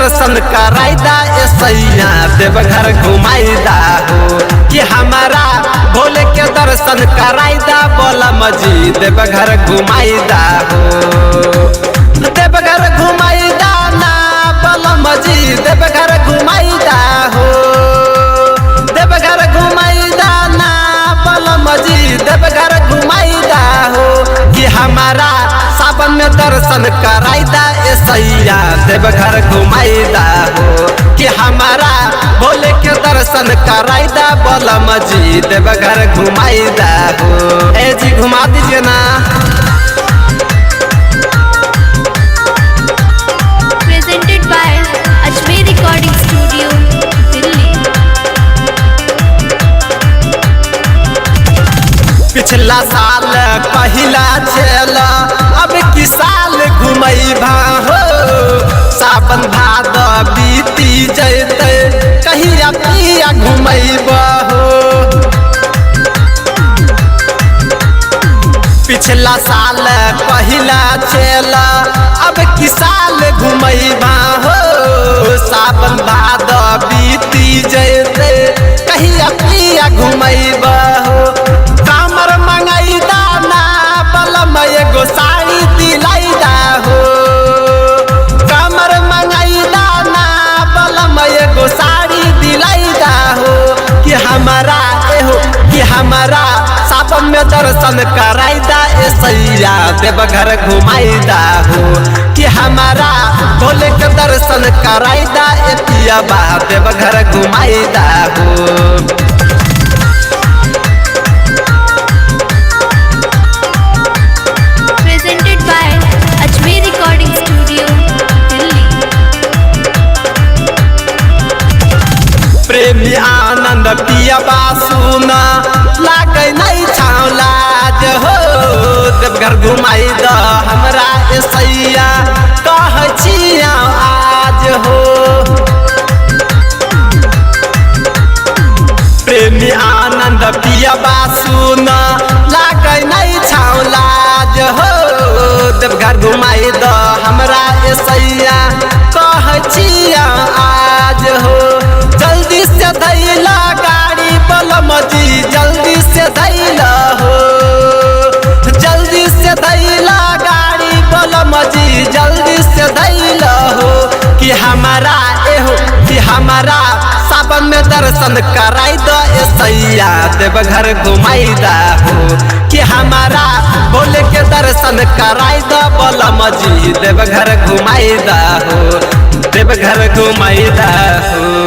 दर्शन कराइदा सैया देवघर घुमाइदा हो कि हमारा भोले के दर्शन कराइदा बोलम जी देवघर घुमाइदा हो। देवघर घुमाइदा ना बोलम जी देवघर घुमाइदा हो। देवघर घुमाइदा ना बोलम जी देवघर घुमाइदा हो कि हमारा सावन में दर्शन कराइदा सैया देवघर घुमाइदा हो कि हमारा भोले के दर्शन कराइदा बोलम जी देवघर घुमाइदा हो। ए जी घुमा दीजिए ना। Presented by Ajmer Recording Studio, Delhi। पिछला साल पहिला छेल अब की साल घुमैबा हो। सावन भादव बीती जैते कहिया पिया घुमैबा हो। पिछला साल पहिला छेल अब की साल घुमैबा हो। सावन भादव बीती जैते कहिया पिया घुमैबा हो। कामर मंगाइदा ना बलम एगो साड़ी दिलाइदा हो। कामर मंगाइदा ना बलम एगो साड़ी दिलाइदा हो कि हमारा एहो कि हमारा सावन में दर्शन कराइदा सैया देवघर घुमाइदा हो कि हमारा भोले के दर्शन कराइदा पिया बा देवघर घुमाइदा हो। Presented by Ajmer Recording Studio, Delhi। प्रेमी आनंद पिया सुना लागे नहीं छावलाज हो। देवघर घुमाई द हमरा सैया कह छिया आज हो। प्रेमी आनंद पिया सुना लागे नहीं छावलाज हो। देवघर घुमाई द हमरा सैया कह छिया आज हो। जल्दी से धैला गाड़ी बोलम जी जल्दी से धैला हो। जल्दी से धैला गाड़ी बोलम जी जल्दी से धैला हो कि हमारा एहो कि हमारा सावन में दर्शन कराइदा सैया देवघर घुमाइदा हो कि हमारा भोले के दर्शन कराइदा बोलम जी देवघर घुमाइदा हो। देवघर घुमाइदा हो।